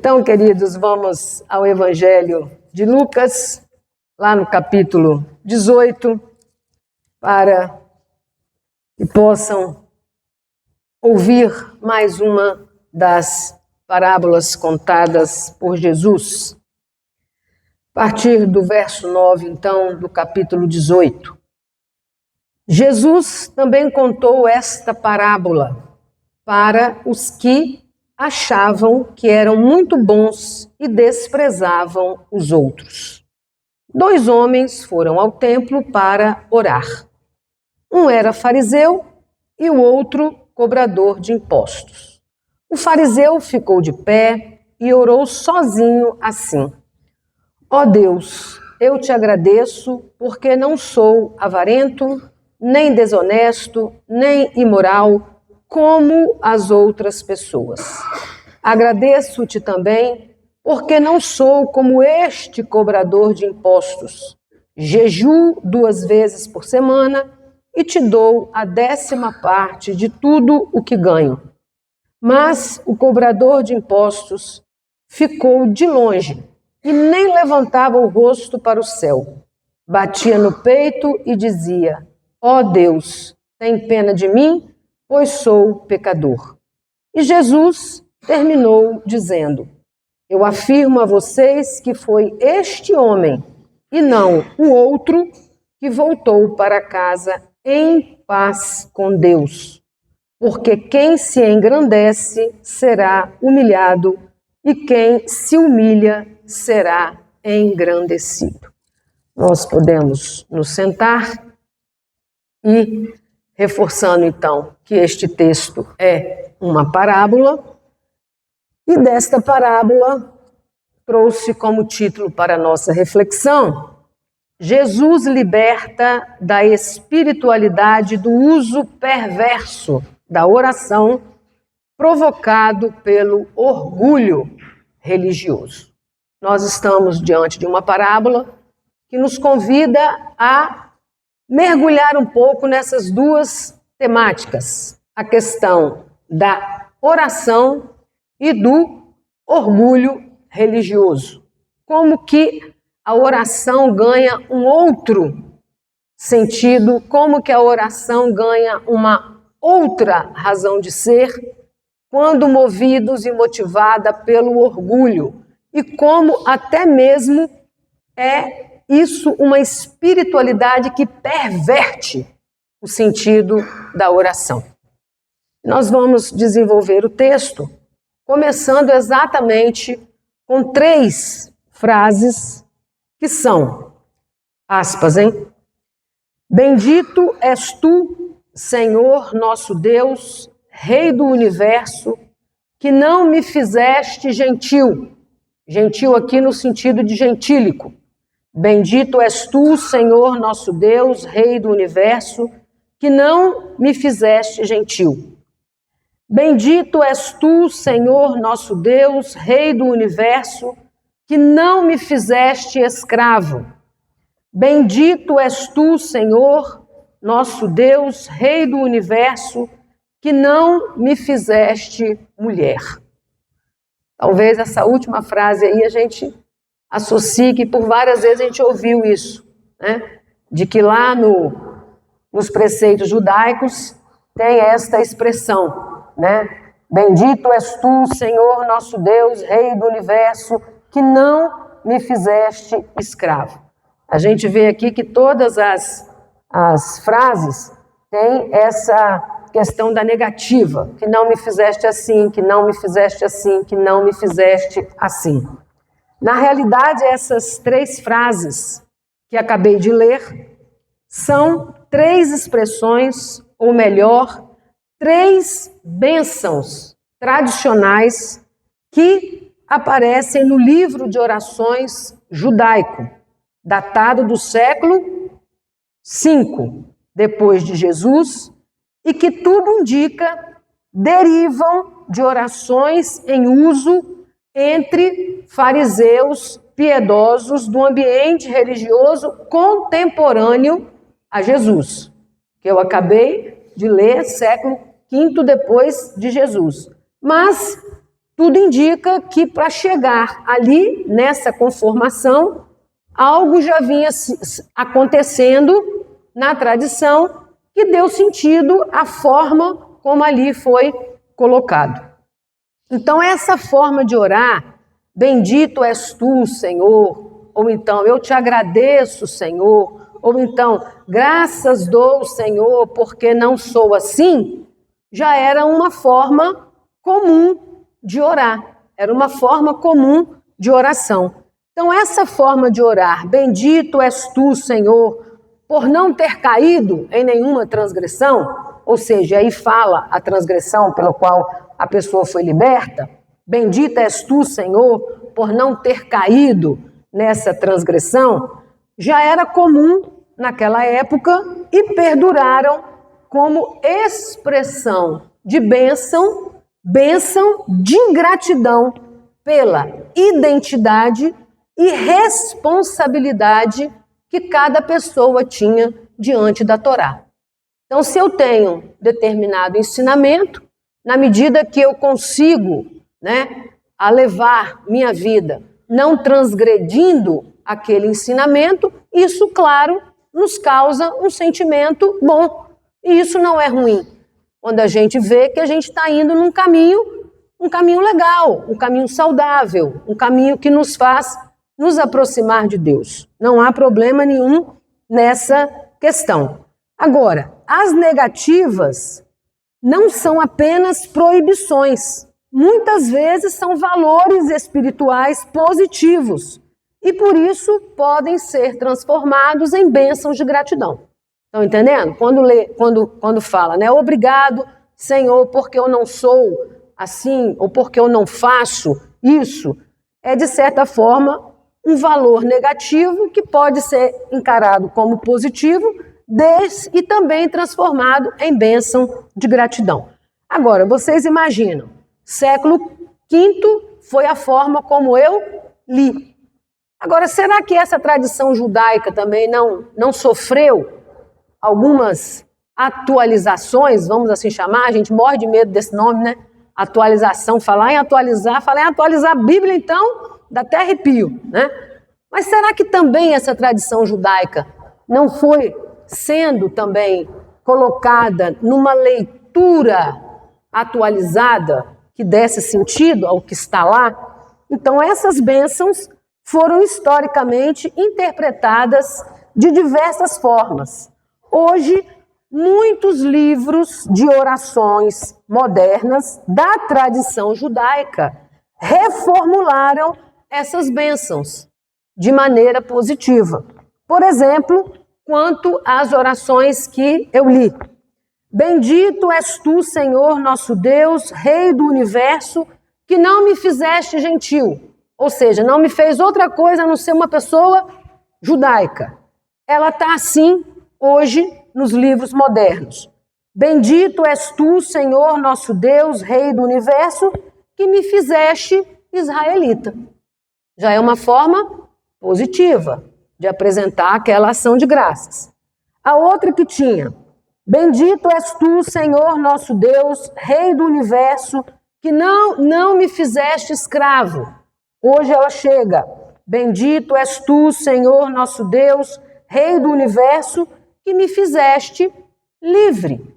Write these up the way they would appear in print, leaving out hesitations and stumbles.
Então, queridos, vamos ao Evangelho de Lucas, lá no capítulo 18, para que possam ouvir mais uma das parábolas contadas por Jesus. A partir do verso 9, então, do capítulo 18. Jesus também contou esta parábola para os que achavam que eram muito bons e desprezavam os outros. 2 homens foram ao templo para orar. Um era fariseu e o outro cobrador de impostos. O fariseu ficou de pé e orou sozinho assim: Ó Deus, eu te agradeço porque não sou avarento, nem desonesto, nem imoral, como as outras pessoas. Agradeço-te também porque não sou como este cobrador de impostos. Jejuo 2 vezes por semana e te dou a 10ª parte de tudo o que ganho. Mas o cobrador de impostos ficou de longe e nem levantava o rosto para o céu. Batia no peito e dizia: Ó Deus, tem pena de mim, pois sou pecador. E Jesus terminou dizendo: Eu afirmo a vocês que foi este homem, e não o outro, que voltou para casa em paz com Deus. Porque quem se engrandece será humilhado, e quem se humilha será engrandecido. Nós podemos nos sentar e, reforçando então que este texto é uma parábola, e desta parábola trouxe como título para a nossa reflexão: Jesus liberta da espiritualidade do uso perverso da oração provocado pelo orgulho religioso. Nós estamos diante de uma parábola que nos convida a mergulhar um pouco nessas duas temáticas, a questão da oração e do orgulho religioso. Como que a oração ganha um outro sentido, como que a oração ganha uma outra razão de ser, quando movidos e motivada pelo orgulho, e como até mesmo é isso uma espiritualidade que perverte o sentido da oração. Nós vamos desenvolver o texto começando exatamente com 3 frases que são, aspas, hein? Bendito és tu, Senhor nosso Deus, Rei do universo, que não me fizeste gentil. Gentil aqui no sentido de gentílico. Bendito és tu, Senhor nosso Deus, Rei do universo, que não me fizeste gentil. Bendito és tu, Senhor nosso Deus, Rei do universo, que não me fizeste escravo. Bendito és tu, Senhor nosso Deus, Rei do universo, que não me fizeste mulher. Talvez essa última frase aí a gente associe, que por várias vezes a gente ouviu isso, né? De que lá nos preceitos judaicos tem esta expressão, né? Bendito és tu, Senhor nosso Deus, Rei do universo, que não me fizeste escravo. A gente vê aqui que todas as frases têm essa questão da negativa, que não me fizeste assim, que não me fizeste assim, que não me fizeste assim. Na realidade, essas 3 frases que acabei de ler são 3 expressões, ou melhor, 3 bênçãos tradicionais que aparecem no livro de orações judaico, datado do século V depois de Jesus, e que tudo indica derivam de orações em uso entre fariseus piedosos do ambiente religioso contemporâneo a Jesus, que eu acabei de ler, século V depois de Jesus. Mas tudo indica que para chegar ali, nessa conformação, algo já vinha acontecendo na tradição que deu sentido à forma como ali foi colocado. Então, essa forma de orar, bendito és tu, Senhor, ou então, eu te agradeço, Senhor, ou então, graças dou, Senhor, porque não sou assim, já era uma forma comum de orar, era uma forma comum de oração. Então, essa forma de orar, bendito és tu, Senhor, por não ter caído em nenhuma transgressão, ou seja, aí fala a transgressão pela qual a pessoa foi liberta, bendita és tu, Senhor, por não ter caído nessa transgressão, já era comum naquela época e perduraram como expressão de bênção de ingratidão pela identidade e responsabilidade que cada pessoa tinha diante da Torá. Então, se eu tenho determinado ensinamento, na medida que eu consigo, a levar minha vida não transgredindo aquele ensinamento, isso, claro, nos causa um sentimento bom. E isso não é ruim. Quando a gente vê que a gente está indo num caminho legal, um caminho saudável, um caminho que nos faz nos aproximar de Deus. Não há problema nenhum nessa questão. Agora, as negativas não são apenas proibições. Muitas vezes são valores espirituais positivos e, por isso, podem ser transformados em bênçãos de gratidão. Estão entendendo? Quando fala, obrigado, Senhor, porque eu não sou assim, ou porque eu não faço isso, é, de certa forma, um valor negativo que pode ser encarado como positivo e também transformado em bênção de gratidão. Agora, vocês imaginam, século V foi a forma como eu li. Agora, será que essa tradição judaica também não sofreu algumas atualizações, vamos assim chamar? A gente morre de medo desse nome, Atualização, falar em atualizar a Bíblia, então, dá até arrepio, Mas será que também essa tradição judaica não foi sendo também colocada numa leitura atualizada que desse sentido ao que está lá? Então, essas bênçãos foram historicamente interpretadas de diversas formas. Hoje, muitos livros de orações modernas da tradição judaica reformularam essas bênçãos de maneira positiva. Por exemplo, quanto às orações que eu li. Bendito és tu, Senhor, nosso Deus, Rei do universo, que não me fizeste gentil, ou seja, não me fez outra coisa a não ser uma pessoa judaica. Ela está assim hoje nos livros modernos. Bendito és tu, Senhor, nosso Deus, Rei do universo, que me fizeste israelita. Já é uma forma positiva de apresentar aquela ação de graças. A outra que tinha, bendito és tu, Senhor, nosso Deus, Rei do universo, que não me fizeste escravo. Hoje ela chega, bendito és tu, Senhor, nosso Deus, Rei do universo, que me fizeste livre.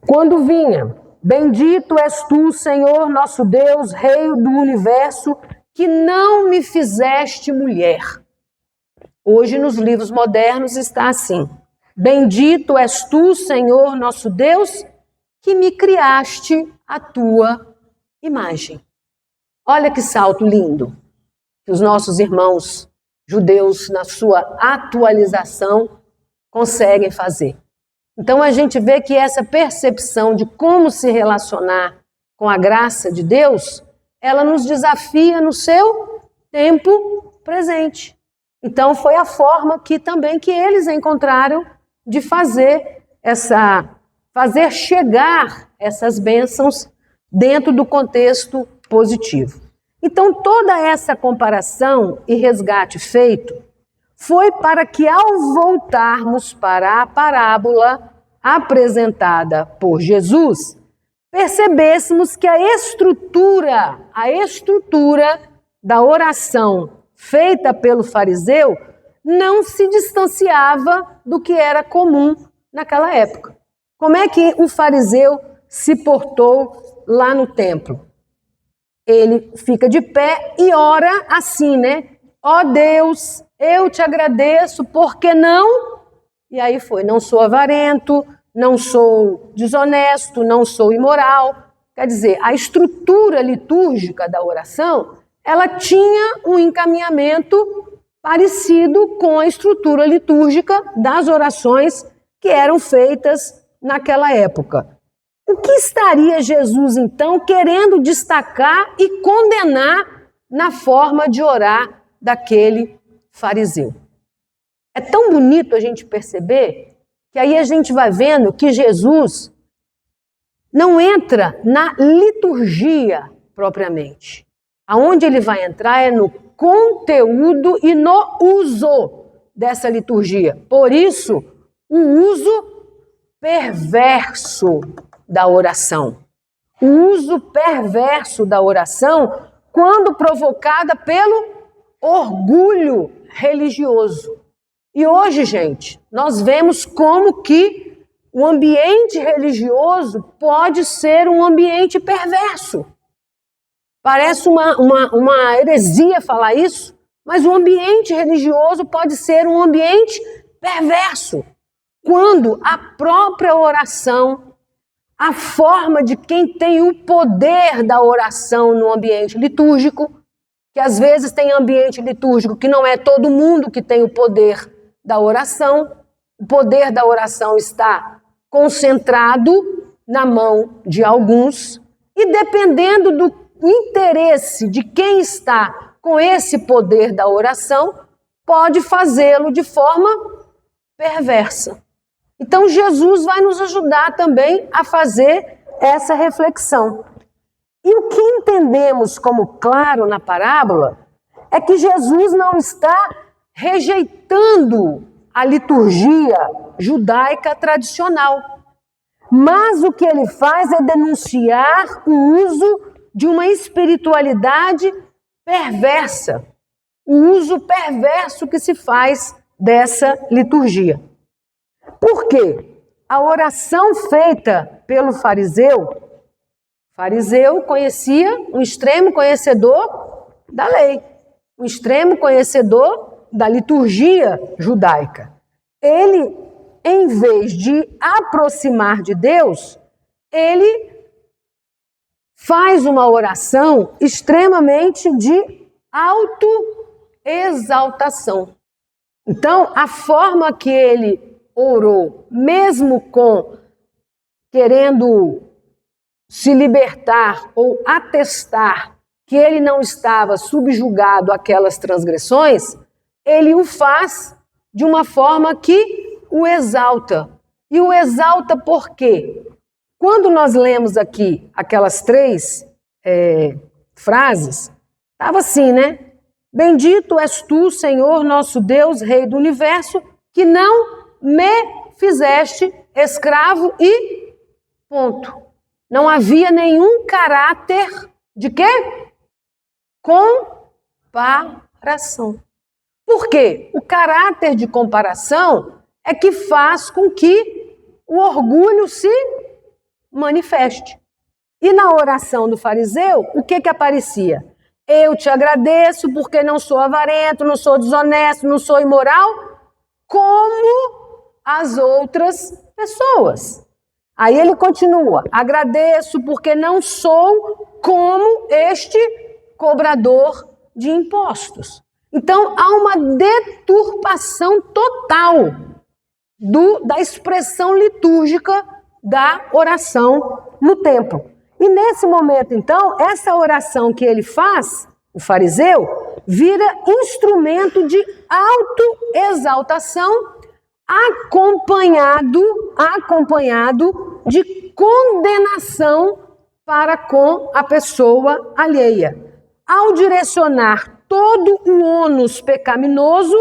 Quando vinha, bendito és tu, Senhor, nosso Deus, Rei do universo, que não me fizeste mulher. Hoje, nos livros modernos, está assim. Bendito és tu, Senhor, nosso Deus, que me criaste à tua imagem. Olha que salto lindo que os nossos irmãos judeus, na sua atualização, conseguem fazer. Então, a gente vê que essa percepção de como se relacionar com a graça de Deus, ela nos desafia no seu tempo presente. Então, foi a forma que eles encontraram de fazer chegar essas bênçãos dentro do contexto positivo. Então, toda essa comparação e resgate feito foi para que, ao voltarmos para a parábola apresentada por Jesus, percebêssemos que a estrutura da oração feita pelo fariseu não se distanciava do que era comum naquela época. Como é que o fariseu se portou lá no templo? Ele fica de pé e ora assim, né? Ó Deus, eu te agradeço, porque não? E aí foi, não sou avarento, não sou desonesto, não sou imoral. Quer dizer, a estrutura litúrgica da oração, ela tinha um encaminhamento parecido com a estrutura litúrgica das orações que eram feitas naquela época. O que estaria Jesus, então, querendo destacar e condenar na forma de orar daquele fariseu? É tão bonito a gente perceber que aí a gente vai vendo que Jesus não entra na liturgia propriamente. Aonde ele vai entrar é no conteúdo e no uso dessa liturgia. Por isso, o uso perverso da oração. O uso perverso da oração quando provocada pelo orgulho religioso. E hoje, gente, nós vemos como que o ambiente religioso pode ser um ambiente perverso. Parece uma heresia falar isso, mas o ambiente religioso pode ser um ambiente perverso. Quando a própria oração, a forma de quem tem o poder da oração no ambiente litúrgico, que às vezes tem ambiente litúrgico que não é todo mundo que tem o poder da oração, o poder da oração está concentrado na mão de alguns, e dependendo do interesse de quem está com esse poder da oração, pode fazê-lo de forma perversa. Então, Jesus vai nos ajudar também a fazer essa reflexão. E o que entendemos como claro na parábola é que Jesus não está rejeitando a liturgia judaica tradicional, mas o que ele faz é denunciar o uso de uma espiritualidade perversa, o uso perverso que se faz dessa liturgia. Por quê? A oração feita pelo fariseu conhecia um extremo conhecedor da lei, um extremo conhecedor da liturgia judaica. Ele, em vez de aproximar de Deus, ele faz uma oração extremamente de autoexaltação. Então, a forma que ele orou, mesmo querendo se libertar ou atestar que ele não estava subjugado àquelas transgressões, ele o faz de uma forma que o exalta. E o exalta por quê? Quando nós lemos aqui aquelas 3 frases, estava assim, né? Bendito és tu, Senhor, nosso Deus, Rei do Universo, que não me fizeste escravo e ponto. Não havia nenhum caráter de quê? Comparação. Por quê? O caráter de comparação é que faz com que o orgulho se manifeste. E na oração do fariseu, o que aparecia? Eu te agradeço porque não sou avarento, não sou desonesto, não sou imoral, como as outras pessoas. Aí ele continua, agradeço porque não sou como este cobrador de impostos. Então, há uma deturpação total da expressão litúrgica da oração no templo. E nesse momento, então, essa oração que ele faz, o fariseu, vira instrumento de autoexaltação acompanhado de condenação para com a pessoa alheia, ao direcionar todo o ônus pecaminoso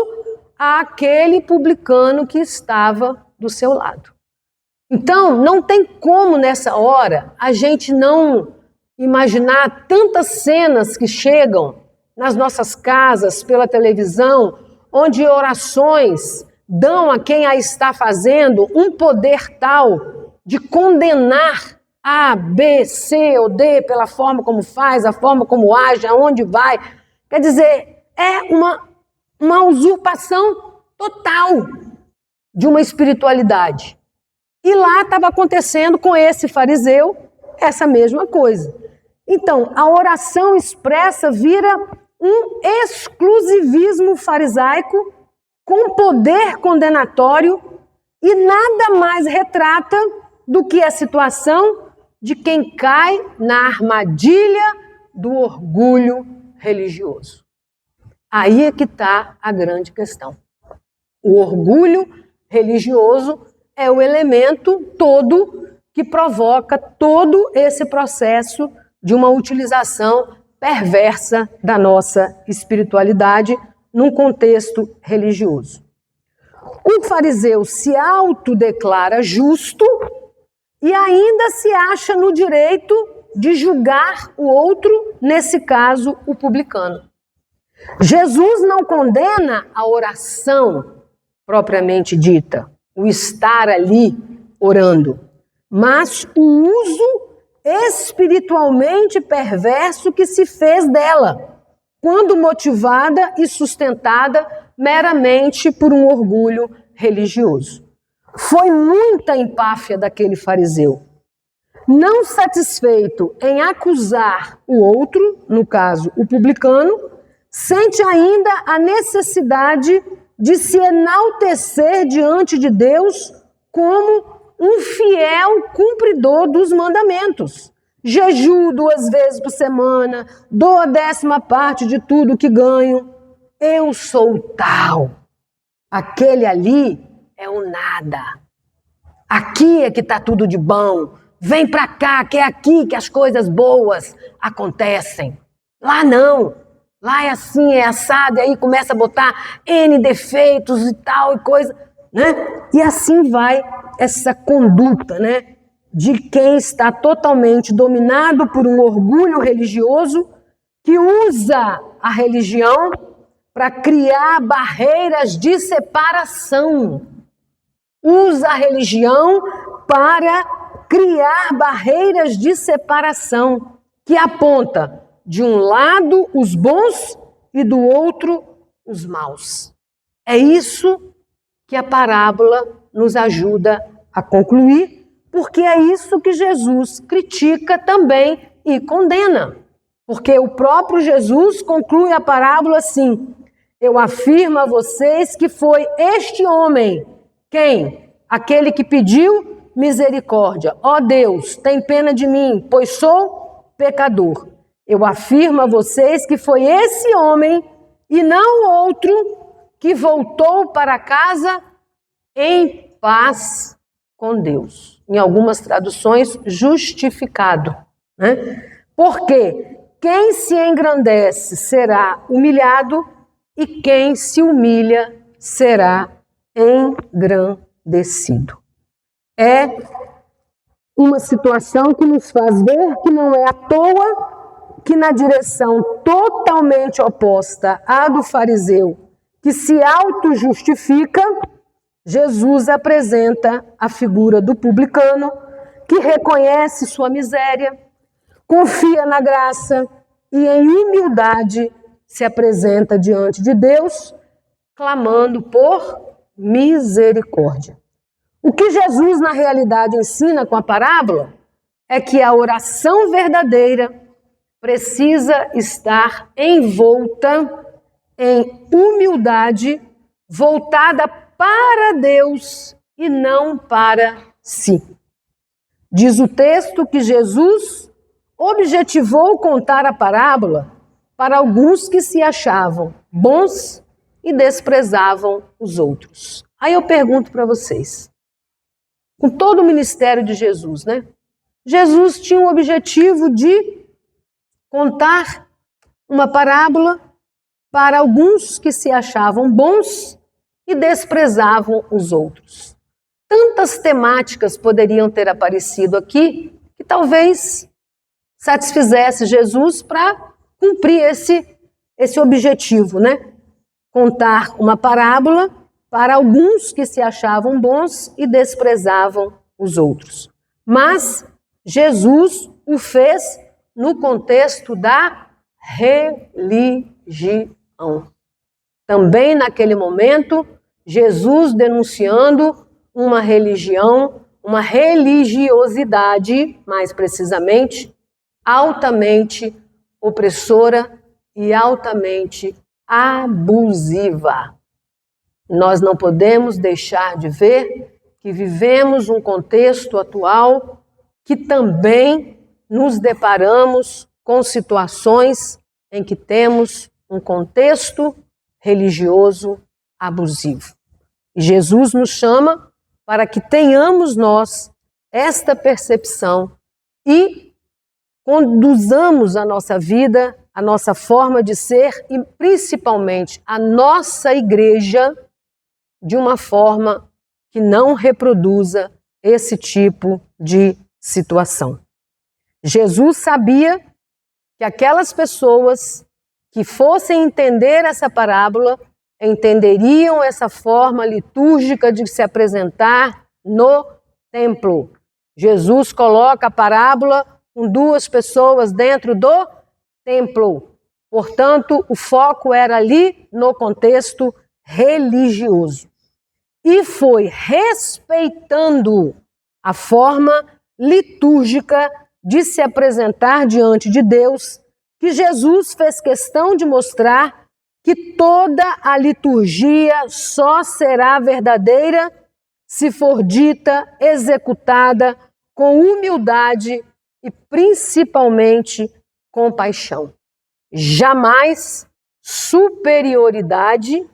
àquele publicano que estava do seu lado. Então, não tem como nessa hora a gente não imaginar tantas cenas que chegam nas nossas casas, pela televisão, onde orações dão a quem a está fazendo um poder tal de condenar A, B, C ou D pela forma como faz, a forma como age, aonde vai. Quer dizer, é uma usurpação total de uma espiritualidade. E lá estava acontecendo com esse fariseu essa mesma coisa. Então, a oração expressa vira um exclusivismo farisaico com poder condenatório e nada mais retrata do que a situação de quem cai na armadilha do orgulho religioso. Aí é que está a grande questão. O orgulho religioso é o elemento todo que provoca todo esse processo de uma utilização perversa da nossa espiritualidade num contexto religioso. O fariseu se autodeclara justo e ainda se acha no direito de julgar o outro, nesse caso, o publicano. Jesus não condena a oração propriamente dita, o estar ali orando, mas o uso espiritualmente perverso que se fez dela, quando motivada e sustentada meramente por um orgulho religioso. Foi muita empáfia daquele fariseu. Não satisfeito em acusar o outro, no caso o publicano, sente ainda a necessidade de se enaltecer diante de Deus como um fiel cumpridor dos mandamentos. Jejuo 2 vezes por semana, dou a 10ª parte de tudo que ganho. Eu sou tal. Aquele ali é o nada. Aqui é que está tudo de bom. Vem para cá, que é aqui que as coisas boas acontecem. Lá não. Lá é assim, é assado, e aí começa a botar N defeitos e tal e coisa, né? E assim vai essa conduta, né? De quem está totalmente dominado por um orgulho religioso que usa a religião para criar barreiras de separação. Usa a religião para criar barreiras de separação que aponta de um lado os bons e do outro os maus. É isso que a parábola nos ajuda a concluir, porque é isso que Jesus critica também e condena. Porque o próprio Jesus conclui a parábola assim: eu afirmo a vocês que foi este homem, quem? Aquele que pediu misericórdia. Ó Deus, tem pena de mim, pois sou pecador. Eu afirmo a vocês que foi esse homem e não outro que voltou para casa em paz com Deus. Em algumas traduções, justificado, né? Porque quem se engrandece será humilhado e quem se humilha será engrandecido. É uma situação que nos faz ver que não é à toa que na direção totalmente oposta à do fariseu, que se auto-justifica, Jesus apresenta a figura do publicano, que reconhece sua miséria, confia na graça e em humildade se apresenta diante de Deus, clamando por misericórdia. O que Jesus, na realidade, ensina com a parábola é que a oração verdadeira precisa estar envolta em humildade, voltada para Deus e não para si. Diz o texto que Jesus objetivou contar a parábola para alguns que se achavam bons e desprezavam os outros. Aí eu pergunto para vocês, com todo o ministério de Jesus, né? Jesus tinha o objetivo de contar uma parábola para alguns que se achavam bons e desprezavam os outros. Tantas temáticas poderiam ter aparecido aqui que talvez satisfizesse Jesus para cumprir esse objetivo, né? Contar uma parábola para alguns que se achavam bons e desprezavam os outros. Mas Jesus o fez no contexto da religião. Também naquele momento, Jesus denunciando uma religião, uma religiosidade, mais precisamente, altamente opressora e altamente abusiva. Nós não podemos deixar de ver que vivemos um contexto atual que também nos deparamos com situações em que temos um contexto religioso abusivo. E Jesus nos chama para que tenhamos nós esta percepção e conduzamos a nossa vida, a nossa forma de ser e principalmente a nossa igreja de uma forma que não reproduza esse tipo de situação. Jesus sabia que aquelas pessoas que fossem entender essa parábola entenderiam essa forma litúrgica de se apresentar no templo. Jesus coloca a parábola com duas pessoas dentro do templo. Portanto, o foco era ali no contexto religioso. E foi respeitando a forma litúrgica de se apresentar diante de Deus que Jesus fez questão de mostrar que toda a liturgia só será verdadeira se for dita, executada com humildade e principalmente com paixão. Jamais superioridade,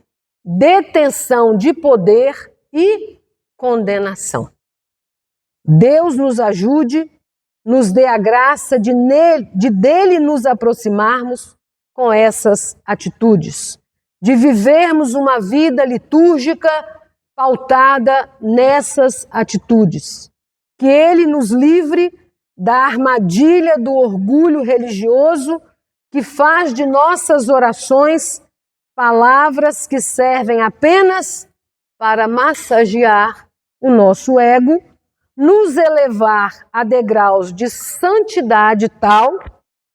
detenção de poder e condenação. Deus nos ajude, nos dê a graça de dele nos aproximarmos com essas atitudes, de vivermos uma vida litúrgica pautada nessas atitudes. Que Ele nos livre da armadilha do orgulho religioso que faz de nossas orações palavras que servem apenas para massagear o nosso ego, nos elevar a degraus de santidade tal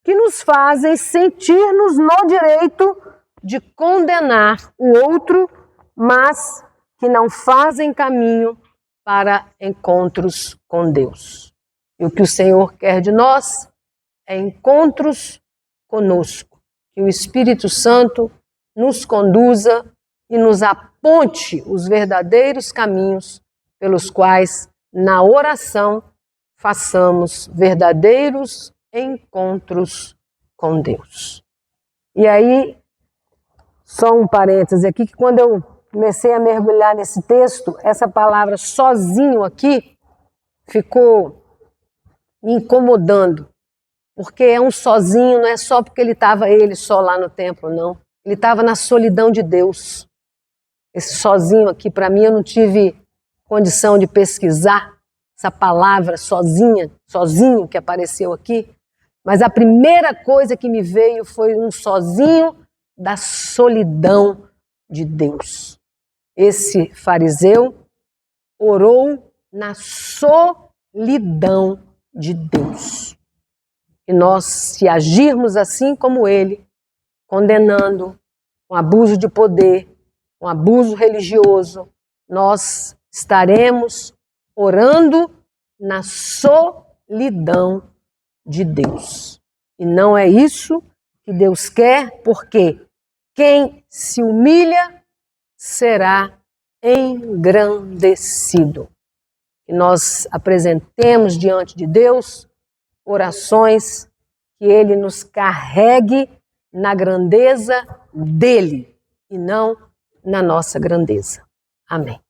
que nos fazem sentir-nos no direito de condenar o outro, mas que não fazem caminho para encontros com Deus. E o que o Senhor quer de nós é encontros conosco, que o Espírito Santo nos conduza e nos aponte os verdadeiros caminhos pelos quais, na oração, façamos verdadeiros encontros com Deus. E aí, só um parêntese aqui, que quando eu comecei a mergulhar nesse texto, essa palavra sozinho aqui ficou me incomodando, porque é um sozinho, não é só porque ele só lá no templo, não. Ele estava na solidão de Deus. Esse sozinho aqui, para mim, eu não tive condição de pesquisar essa palavra sozinho que apareceu aqui, mas a primeira coisa que me veio foi um sozinho da solidão de Deus. Esse fariseu orou na solidão de Deus. E nós, se agirmos assim como ele, condenando um abuso de poder, um abuso religioso, nós estaremos orando na solidão de Deus. E não é isso que Deus quer, porque quem se humilha será engrandecido. Que nós apresentemos diante de Deus orações que Ele nos carregue na grandeza dEle e não na nossa grandeza. Amém.